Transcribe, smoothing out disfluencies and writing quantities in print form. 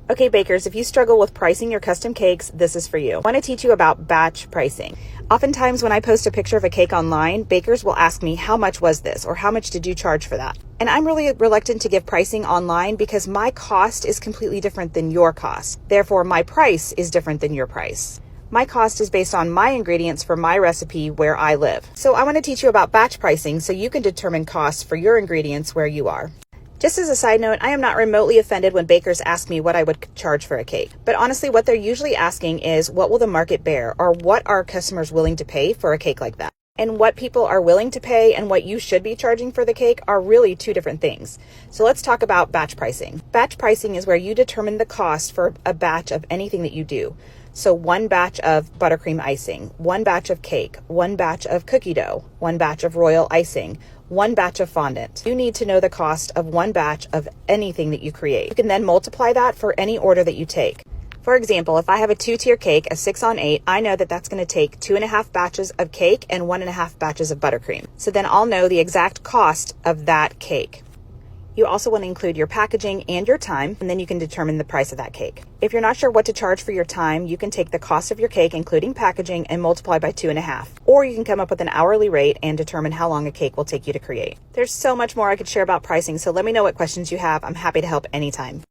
Okay, bakers, if you struggle with pricing your custom cakes, this is for you. I want to teach you about batch pricing. Oftentimes when I post a picture of a cake online, bakers will ask me, how much was this? Or how much did you charge for that? And I'm really reluctant to give pricing online because my cost is completely different than your cost. Therefore, my price is different than your price. My cost is based on my ingredients for my recipe where I live. So I want to teach you about batch pricing so you can determine costs for your ingredients where you are. Just as a side note, I am not remotely offended when bakers ask me what I would charge for a cake. But honestly, what they're usually asking is, what will the market bear? Or what are customers willing to pay for a cake like that? And what people are willing to pay and what you should be charging for the cake are really two different things. So let's talk about batch pricing. Batch pricing is where you determine the cost for a batch of anything that you do. So one batch of buttercream icing, one batch of cake, one batch of cookie dough, one batch of royal icing, one batch of fondant. You need to know the cost of one batch of anything that you create. You can then multiply that for any order that you take. For example, if I have a 2-tier cake, a 6 on 8, I know that that's going to take 2.5 batches of cake and 1.5 batches of buttercream. So then I'll know the exact cost of that cake. You also want to include your packaging and your time, and then you can determine the price of that cake. If you're not sure what to charge for your time, you can take the cost of your cake, including packaging, and multiply by 2.5. Or you can come up with an hourly rate and determine how long a cake will take you to create. There's so much more I could share about pricing, so let me know what questions you have. I'm happy to help anytime.